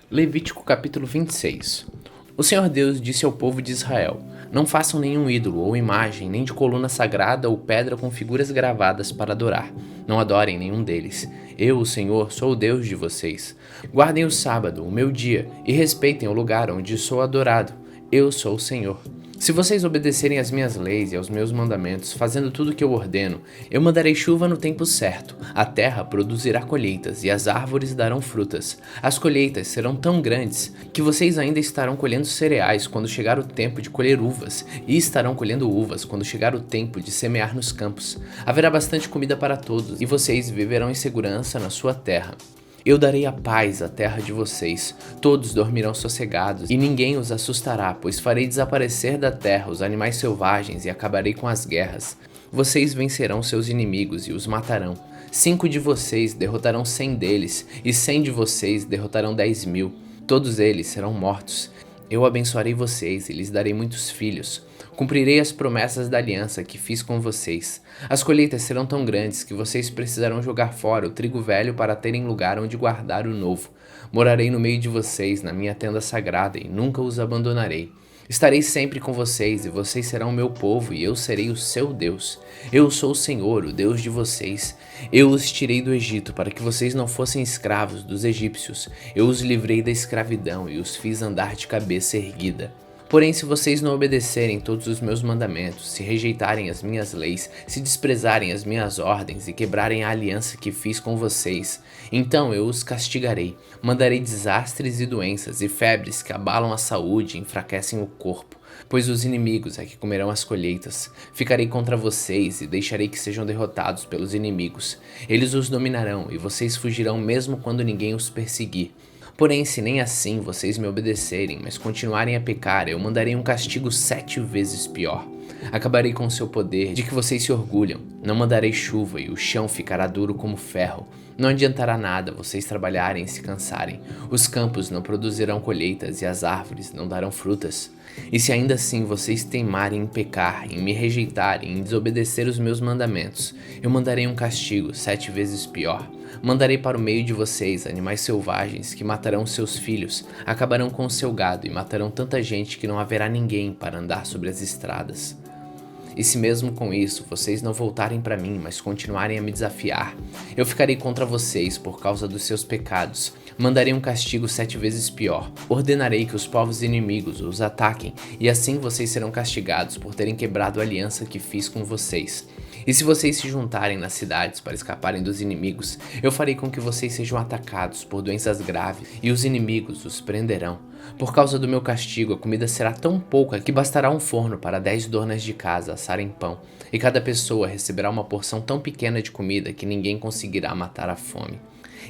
Levítico capítulo 26. O Senhor Deus disse ao povo de Israel: Não façam nenhum ídolo ou imagem, nem de coluna sagrada ou pedra com figuras gravadas para adorar. Não adorem nenhum deles. Eu, o Senhor, sou o Deus de vocês. Guardem o sábado, o meu dia, e respeitem o lugar onde sou adorado. Eu sou o Senhor. Se vocês obedecerem às minhas leis e aos meus mandamentos, fazendo tudo o que eu ordeno, eu mandarei chuva no tempo certo, a terra produzirá colheitas e as árvores darão frutas. As colheitas serão tão grandes que vocês ainda estarão colhendo cereais quando chegar o tempo de colher uvas, e estarão colhendo uvas quando chegar o tempo de semear nos campos. Haverá bastante comida para todos, e vocês viverão em segurança na sua terra. Eu darei a paz à terra de vocês, todos dormirão sossegados, e ninguém os assustará, pois farei desaparecer da terra os animais selvagens e acabarei com as guerras. Vocês vencerão seus inimigos e os matarão. 5 de vocês derrotarão 100 deles, e 100 de vocês derrotarão 10.000. Todos eles serão mortos. Eu abençoarei vocês e lhes darei muitos filhos. Cumprirei as promessas da aliança que fiz com vocês. As colheitas serão tão grandes que vocês precisarão jogar fora o trigo velho para terem lugar onde guardar o novo. Morarei no meio de vocês, na minha tenda sagrada, e nunca os abandonarei. Estarei sempre com vocês, e vocês serão meu povo, e eu serei o seu Deus. Eu sou o Senhor, o Deus de vocês. Eu os tirei do Egito para que vocês não fossem escravos dos egípcios. Eu os livrei da escravidão e os fiz andar de cabeça erguida. Porém, se vocês não obedecerem todos os meus mandamentos, se rejeitarem as minhas leis, se desprezarem as minhas ordens e quebrarem a aliança que fiz com vocês, então eu os castigarei. Mandarei desastres e doenças e febres que abalam a saúde e enfraquecem o corpo, pois os inimigos é que comerão as colheitas. Ficarei contra vocês e deixarei que sejam derrotados pelos inimigos. Eles os dominarão e vocês fugirão mesmo quando ninguém os perseguir. Porém, se nem assim vocês me obedecerem, mas continuarem a pecar, eu mandarei um castigo 7 vezes pior. Acabarei com o seu poder, de que vocês se orgulham. Não mandarei chuva e o chão ficará duro como ferro. Não adiantará nada vocês trabalharem e se cansarem. Os campos não produzirão colheitas e as árvores não darão frutas. E se ainda assim vocês teimarem em pecar, em me rejeitarem, em desobedecer os meus mandamentos, eu mandarei um castigo 7 vezes pior. Mandarei para o meio de vocês animais selvagens que matarão seus filhos, acabarão com o seu gado e matarão tanta gente que não haverá ninguém para andar sobre as estradas. E se mesmo com isso vocês não voltarem para mim, mas continuarem a me desafiar, eu ficarei contra vocês por causa dos seus pecados. Mandarei um castigo 7 vezes pior. Ordenarei que os povos inimigos os ataquem, e assim vocês serão castigados por terem quebrado a aliança que fiz com vocês. E se vocês se juntarem nas cidades para escaparem dos inimigos, eu farei com que vocês sejam atacados por doenças graves, e os inimigos os prenderão. Por causa do meu castigo, a comida será tão pouca que bastará um forno para 10 donas de casa assarem pão, e cada pessoa receberá uma porção tão pequena de comida que ninguém conseguirá matar a fome.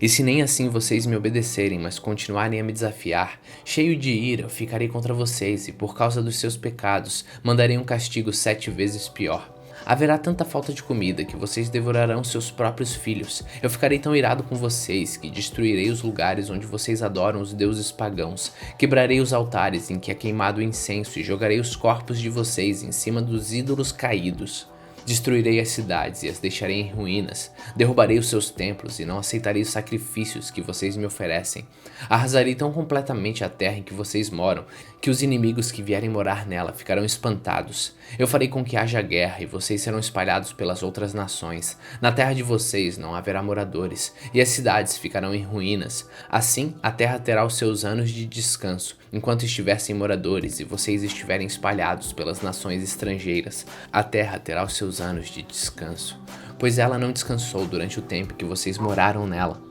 E se nem assim vocês me obedecerem, mas continuarem a me desafiar, cheio de ira, eu ficarei contra vocês, e por causa dos seus pecados, mandarei um castigo 7 vezes pior. Haverá tanta falta de comida que vocês devorarão seus próprios filhos. Eu ficarei tão irado com vocês que destruirei os lugares onde vocês adoram os deuses pagãos. Quebrarei os altares em que é queimado o incenso e jogarei os corpos de vocês em cima dos ídolos caídos. Destruirei as cidades e as deixarei em ruínas. Derrubarei os seus templos e não aceitarei os sacrifícios que vocês me oferecem. Arrasarei tão completamente a terra em que vocês moram, que os inimigos que vierem morar nela ficarão espantados. Eu farei com que haja guerra e vocês serão espalhados pelas outras nações. Na terra de vocês não haverá moradores, e as cidades ficarão em ruínas. Assim, a terra terá os seus anos de descanso, enquanto estiver sem moradores e vocês estiverem espalhados pelas nações estrangeiras. A terra terá os seus anos de descanso, pois ela não descansou durante o tempo que vocês moraram nela.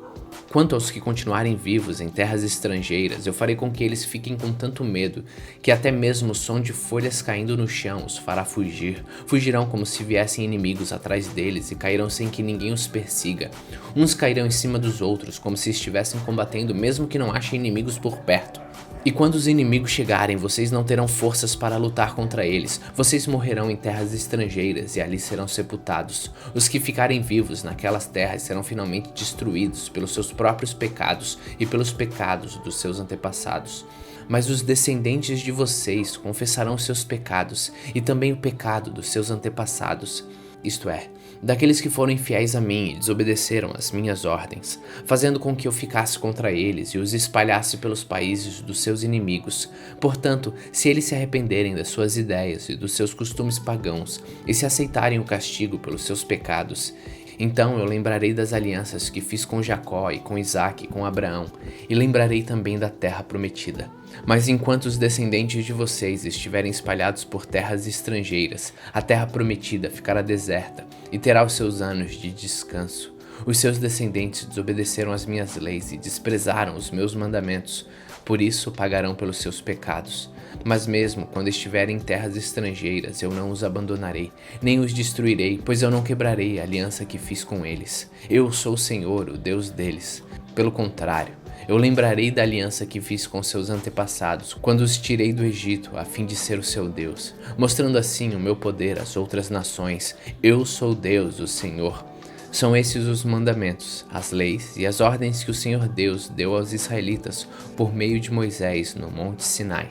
Quanto aos que continuarem vivos em terras estrangeiras, eu farei com que eles fiquem com tanto medo, que até mesmo o som de folhas caindo no chão os fará fugir. Fugirão como se viessem inimigos atrás deles e cairão sem que ninguém os persiga. Uns cairão em cima dos outros, como se estivessem combatendo, mesmo que não achem inimigos por perto. E quando os inimigos chegarem, vocês não terão forças para lutar contra eles. Vocês morrerão em terras estrangeiras e ali serão sepultados. Os que ficarem vivos naquelas terras serão finalmente destruídos pelos seus próprios pecados e pelos pecados dos seus antepassados. Mas os descendentes de vocês confessarão seus pecados e também o pecado dos seus antepassados. isto é, daqueles que foram infiéis a mim e desobedeceram às minhas ordens, fazendo com que eu ficasse contra eles e os espalhasse pelos países dos seus inimigos. Portanto, se eles se arrependerem das suas ideias e dos seus costumes pagãos e se aceitarem o castigo pelos seus pecados, então eu lembrarei das alianças que fiz com Jacó e com Isaque e com Abraão, e lembrarei também da terra prometida. Mas enquanto os descendentes de vocês estiverem espalhados por terras estrangeiras, a terra prometida ficará deserta e terá os seus anos de descanso. Os seus descendentes desobedeceram às minhas leis e desprezaram os meus mandamentos, por isso pagarão pelos seus pecados. Mas mesmo quando estiverem em terras estrangeiras, eu não os abandonarei, nem os destruirei, pois eu não quebrarei a aliança que fiz com eles. Eu sou o Senhor, o Deus deles. Pelo contrário, eu lembrarei da aliança que fiz com seus antepassados, quando os tirei do Egito, a fim de ser o seu Deus, mostrando assim o meu poder às outras nações. Eu sou Deus, o Senhor. São esses os mandamentos, as leis e as ordens que o Senhor Deus deu aos israelitas por meio de Moisés no Monte Sinai.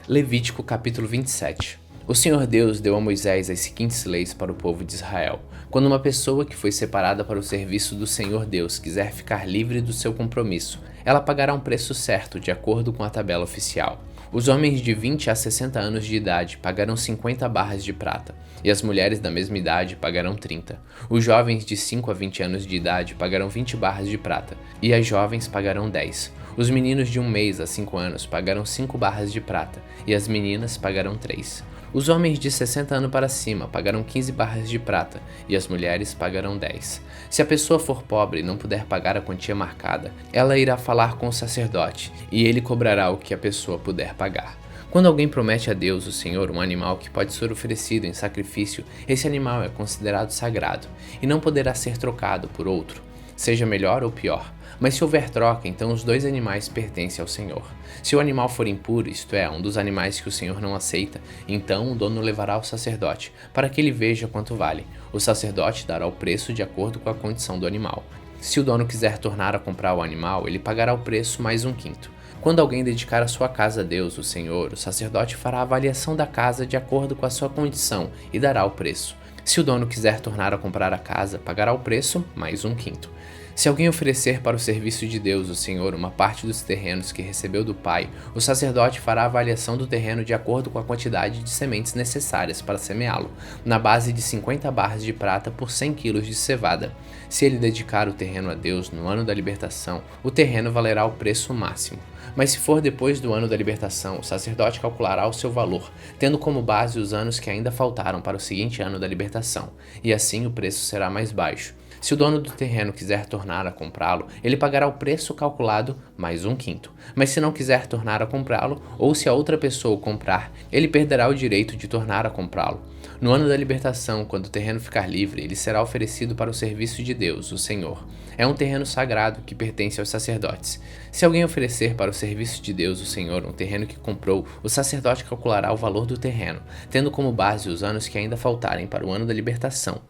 Levítico capítulo 27. O Senhor Deus deu a Moisés as seguintes leis para o povo de Israel. Quando uma pessoa que foi separada para o serviço do Senhor Deus quiser ficar livre do seu compromisso, ela pagará um preço certo de acordo com a tabela oficial. Os homens de 20 a 60 anos de idade pagarão 50 barras de prata, e as mulheres da mesma idade pagarão 30. Os jovens de 5 a 20 anos de idade pagarão 20 barras de prata, e as jovens pagarão 10. Os meninos de 1 mês a 5 anos pagarão 5 barras de prata, e as meninas pagarão 3. Os homens de 60 anos para cima pagarão 15 barras de prata, e as mulheres pagarão 10. Se a pessoa for pobre e não puder pagar a quantia marcada, ela irá falar com o sacerdote, e ele cobrará o que a pessoa puder pagar. Quando alguém promete a Deus, o Senhor, um animal que pode ser oferecido em sacrifício, esse animal é considerado sagrado, e não poderá ser trocado por outro, seja melhor ou pior. Mas se houver troca, então os dois animais pertencem ao Senhor. Se o animal for impuro, isto é, um dos animais que o Senhor não aceita, então o dono levará ao sacerdote, para que ele veja quanto vale. O sacerdote dará o preço de acordo com a condição do animal. Se o dono quiser tornar a comprar o animal, ele pagará o preço mais 1/5. Quando alguém dedicar a sua casa a Deus, o Senhor, o sacerdote fará a avaliação da casa de acordo com a sua condição e dará o preço. Se o dono quiser tornar a comprar a casa, pagará o preço mais 1/5. Se alguém oferecer para o serviço de Deus, o Senhor, uma parte dos terrenos que recebeu do Pai, o sacerdote fará a avaliação do terreno de acordo com a quantidade de sementes necessárias para semeá-lo, na base de 50 barras de prata por 100 quilos de cevada. Se ele dedicar o terreno a Deus no ano da libertação, o terreno valerá o preço máximo. Mas se for depois do ano da libertação, o sacerdote calculará o seu valor, tendo como base os anos que ainda faltaram para o seguinte ano da libertação, e assim o preço será mais baixo. Se o dono do terreno quiser tornar a comprá-lo, ele pagará o preço calculado mais 1/5. Mas se não quiser tornar a comprá-lo, ou se a outra pessoa o comprar, ele perderá o direito de tornar a comprá-lo. No ano da libertação, quando o terreno ficar livre, ele será oferecido para o serviço de Deus, o Senhor. É um terreno sagrado que pertence aos sacerdotes. Se alguém oferecer para o serviço de Deus, o Senhor, um terreno que comprou, o sacerdote calculará o valor do terreno, tendo como base os anos que ainda faltarem para o ano da libertação.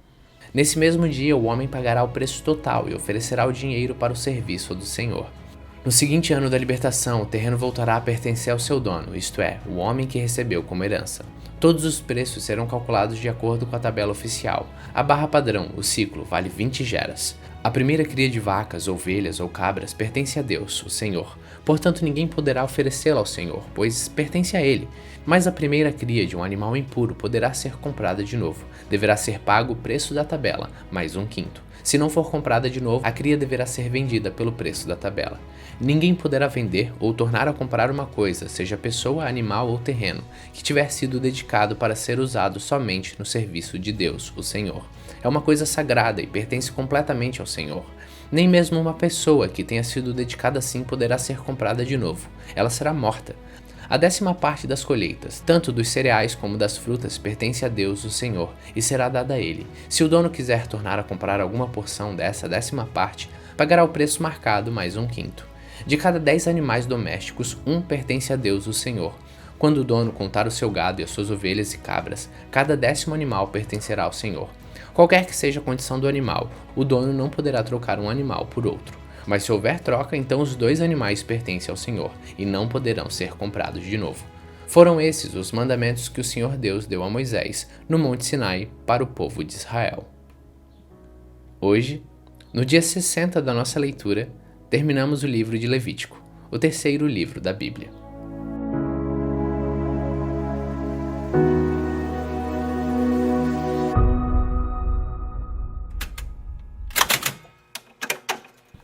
Nesse mesmo dia, o homem pagará o preço total e oferecerá o dinheiro para o serviço do Senhor. No seguinte ano da libertação, o terreno voltará a pertencer ao seu dono, isto é, o homem que recebeu como herança. Todos os preços serão calculados de acordo com a tabela oficial. A barra padrão, o ciclo, vale 20 geras. A primeira cria de vacas, ovelhas ou cabras pertence a Deus, o Senhor. Portanto, ninguém poderá oferecê-la ao Senhor, pois pertence a Ele. Mas a primeira cria de um animal impuro poderá ser comprada de novo. Deverá ser pago o preço da tabela, mais 1/5. Se não for comprada de novo, a cria deverá ser vendida pelo preço da tabela. Ninguém poderá vender ou tornar a comprar uma coisa, seja pessoa, animal ou terreno, que tiver sido dedicado para ser usado somente no serviço de Deus, o Senhor. É uma coisa sagrada e pertence completamente ao Senhor. Nem mesmo uma pessoa que tenha sido dedicada assim poderá ser comprada de novo. Ela será morta. A 10ª parte das colheitas, tanto dos cereais como das frutas, pertence a Deus, o Senhor, e será dada a ele. Se o dono quiser tornar a comprar alguma porção dessa 10ª parte, pagará o preço marcado mais 1/5. De cada 10 animais domésticos, um pertence a Deus, o Senhor. Quando o dono contar o seu gado e as suas ovelhas e cabras, cada 10º animal pertencerá ao Senhor. Qualquer que seja a condição do animal, o dono não poderá trocar um animal por outro. Mas se houver troca, então os 2 animais pertencem ao Senhor e não poderão ser comprados de novo. Foram esses os mandamentos que o Senhor Deus deu a Moisés no Monte Sinai para o povo de Israel. Hoje, no dia 60 da nossa leitura, terminamos o livro de Levítico, o terceiro livro da Bíblia.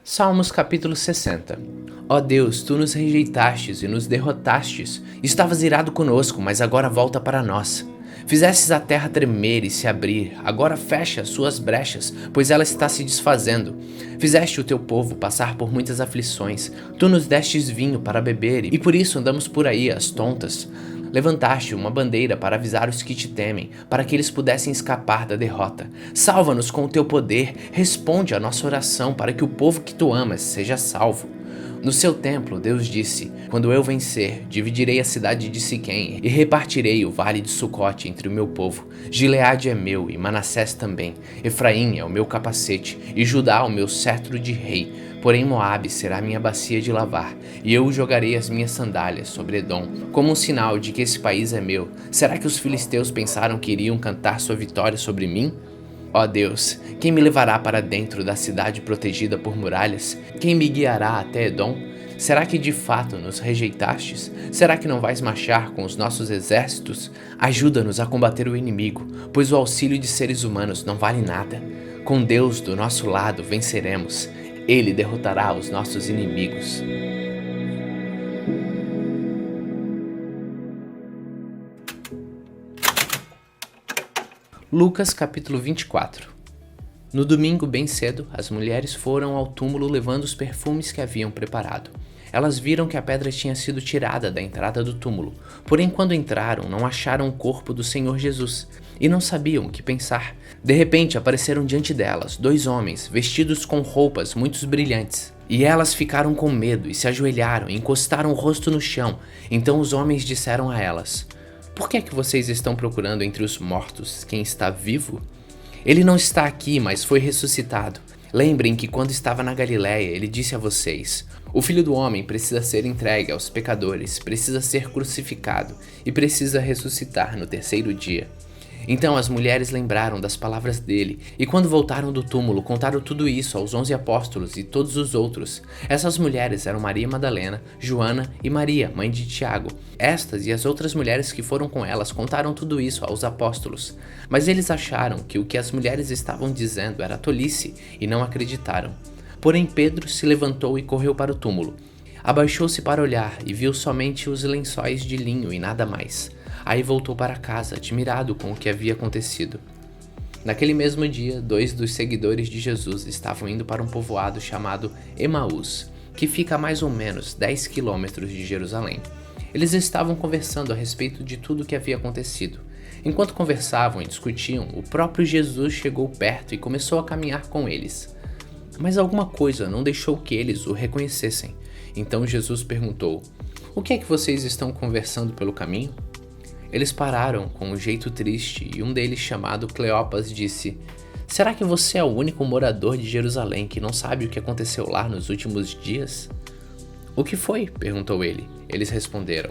Salmos capítulo 60. Ó Deus, tu nos rejeitastes e nos derrotastes. Estavas irado conosco, mas agora volta para nós. Fizestes a terra tremer e se abrir, agora fecha as suas brechas, pois ela está se desfazendo. Fizeste o teu povo passar por muitas aflições, tu nos destes vinho para beber, e por isso andamos por aí, às tontas. Levantaste uma bandeira para avisar os que te temem, para que eles pudessem escapar da derrota. Salva-nos com o teu poder, responde à nossa oração para que o povo que tu amas seja salvo. No seu templo, Deus disse: quando eu vencer, dividirei a cidade de Siquém e repartirei o vale de Sucote entre o meu povo. Gileade é meu e Manassés também. Efraim é o meu capacete e Judá o meu cetro de rei. Porém Moabe será minha bacia de lavar, e eu jogarei as minhas sandálias sobre Edom, como um sinal de que esse país é meu. Será que os filisteus pensaram que iriam cantar sua vitória sobre mim? Ó Deus, quem me levará para dentro da cidade protegida por muralhas? Quem me guiará até Edom? Será que de fato nos rejeitastes? Será que não vais marchar com os nossos exércitos? Ajuda-nos a combater o inimigo, pois o auxílio de seres humanos não vale nada. Com Deus do nosso lado venceremos. Ele derrotará os nossos inimigos. Lucas capítulo 24. No domingo bem cedo, as mulheres foram ao túmulo levando os perfumes que haviam preparado. Elas viram que a pedra tinha sido tirada da entrada do túmulo, porém quando entraram não acharam o corpo do Senhor Jesus e não sabiam o que pensar. De repente apareceram diante delas 2 homens vestidos com roupas muito brilhantes. E elas ficaram com medo e se ajoelharam e encostaram o rosto no chão. Então os homens disseram a elas: por que é que vocês estão procurando entre os mortos quem está vivo? Ele não está aqui, mas foi ressuscitado. Lembrem que quando estava na Galileia, ele disse a vocês: o Filho do Homem precisa ser entregue aos pecadores, precisa ser crucificado e precisa ressuscitar no 3º dia. Então as mulheres lembraram das palavras dele, e quando voltaram do túmulo, contaram tudo isso aos 11 apóstolos e todos os outros. Essas mulheres eram Maria Madalena, Joana e Maria, mãe de Tiago. Estas e as outras mulheres que foram com elas contaram tudo isso aos apóstolos. Mas eles acharam que o que as mulheres estavam dizendo era tolice e não acreditaram. Porém Pedro se levantou e correu para o túmulo. Abaixou-se para olhar e viu somente os lençóis de linho e nada mais. Aí voltou para casa, admirado com o que havia acontecido. Naquele mesmo dia, 2 dos seguidores de Jesus estavam indo para um povoado chamado Emaús, que fica a mais ou menos 10 quilômetros de Jerusalém. Eles estavam conversando a respeito de tudo o que havia acontecido. Enquanto conversavam e discutiam, o próprio Jesus chegou perto e começou a caminhar com eles. Mas alguma coisa não deixou que eles o reconhecessem. Então Jesus perguntou: o que é que vocês estão conversando pelo caminho? Eles pararam com um jeito triste e um deles, chamado Cleopas, disse: será que você é o único morador de Jerusalém que não sabe o que aconteceu lá nos últimos dias? O que foi? Perguntou ele. Eles responderam: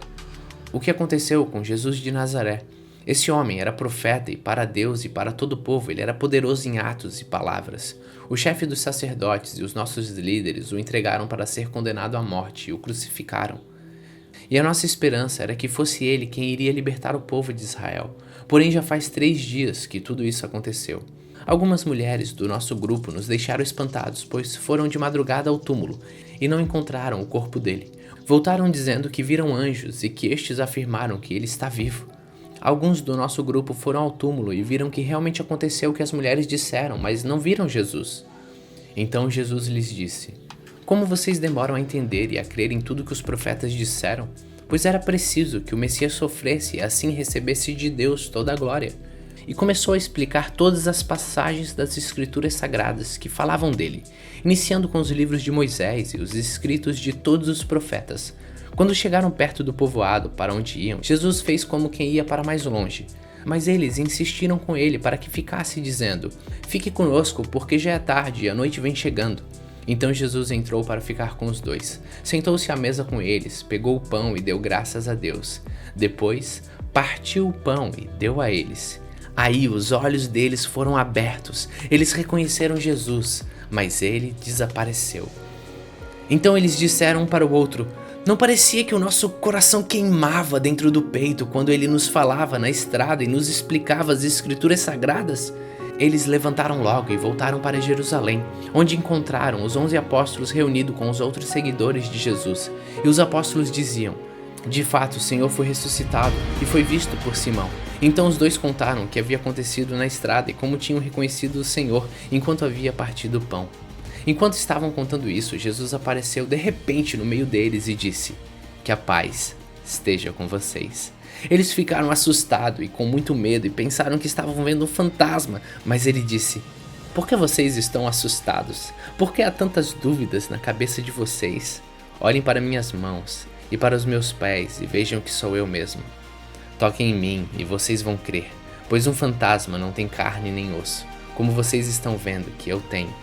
o que aconteceu com Jesus de Nazaré? Esse homem era profeta e para Deus e para todo o povo ele era poderoso em atos e palavras. O chefe dos sacerdotes e os nossos líderes o entregaram para ser condenado à morte e o crucificaram. E a nossa esperança era que fosse ele quem iria libertar o povo de Israel. Porém já faz 3 dias que tudo isso aconteceu. Algumas mulheres do nosso grupo nos deixaram espantados, pois foram de madrugada ao túmulo e não encontraram o corpo dele. Voltaram dizendo que viram anjos e que estes afirmaram que ele está vivo. Alguns do nosso grupo foram ao túmulo e viram que realmente aconteceu o que as mulheres disseram, mas não viram Jesus. Então Jesus lhes disse: como vocês demoram a entender e a crer em tudo que os profetas disseram? Pois era preciso que o Messias sofresse e assim recebesse de Deus toda a glória. E começou a explicar todas as passagens das Escrituras Sagradas que falavam dele, iniciando com os livros de Moisés e os escritos de todos os profetas. Quando chegaram perto do povoado para onde iam, Jesus fez como quem ia para mais longe. Mas eles insistiram com ele para que ficasse, dizendo: fique conosco, porque já é tarde e a noite vem chegando. Então Jesus entrou para ficar com os dois. Sentou-se à mesa com eles, pegou o pão e deu graças a Deus. Depois, partiu o pão e deu a eles. Aí os olhos deles foram abertos. Eles reconheceram Jesus, mas ele desapareceu. Então eles disseram um para o outro: não parecia que o nosso coração queimava dentro do peito quando ele nos falava na estrada e nos explicava as escrituras sagradas? Eles levantaram logo e voltaram para Jerusalém, onde encontraram os 11 apóstolos reunidos com os outros seguidores de Jesus. E os apóstolos diziam: de fato, o Senhor foi ressuscitado e foi visto por Simão. Então os dois contaram o que havia acontecido na estrada e como tinham reconhecido o Senhor enquanto havia partido o pão. Enquanto estavam contando isso, Jesus apareceu de repente no meio deles e disse: que a paz esteja com vocês. Eles ficaram assustados e com muito medo e pensaram que estavam vendo um fantasma, mas ele disse: por que vocês estão assustados? Por que há tantas dúvidas na cabeça de vocês? Olhem para minhas mãos e para os meus pés e vejam que sou eu mesmo. Toquem em mim e vocês vão crer, pois um fantasma não tem carne nem osso, como vocês estão vendo que eu tenho.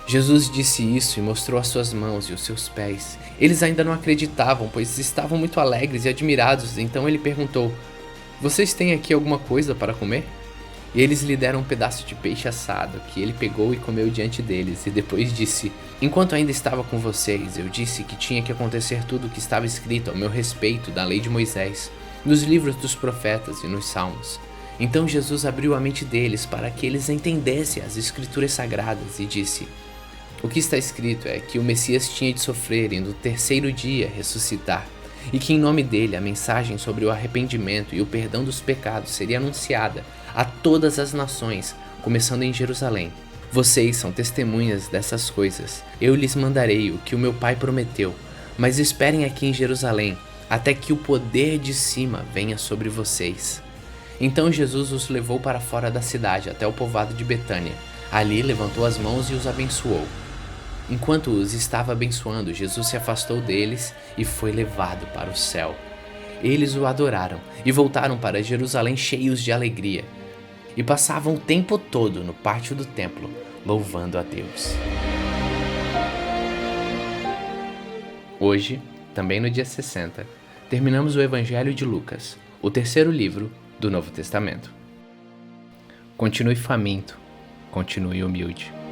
Jesus disse isso e mostrou as suas mãos e os seus pés. Eles ainda não acreditavam, pois estavam muito alegres e admirados. Então ele perguntou: vocês têm aqui alguma coisa para comer? E eles lhe deram um pedaço de peixe assado, que ele pegou e comeu diante deles, e depois disse: enquanto ainda estava com vocês, eu disse que tinha que acontecer tudo o que estava escrito ao meu respeito na lei de Moisés, nos livros dos profetas e nos salmos. Então Jesus abriu a mente deles para que eles entendessem as escrituras sagradas e disse: o que está escrito é que o Messias tinha de sofrer e no terceiro dia ressuscitar, e que em nome dele a mensagem sobre o arrependimento e o perdão dos pecados seria anunciada a todas as nações, começando em Jerusalém. Vocês são testemunhas dessas coisas. Eu lhes mandarei o que o meu Pai prometeu, mas esperem aqui em Jerusalém, até que o poder de cima venha sobre vocês. Então Jesus os levou para fora da cidade, até o povoado de Betânia. Ali levantou as mãos e os abençoou. Enquanto os estava abençoando, Jesus se afastou deles e foi levado para o céu. Eles o adoraram e voltaram para Jerusalém cheios de alegria. E passavam o tempo todo no pátio do templo, louvando a Deus. Hoje, também no dia 60, terminamos o Evangelho de Lucas, o terceiro livro do Novo Testamento. Continue faminto, continue humilde.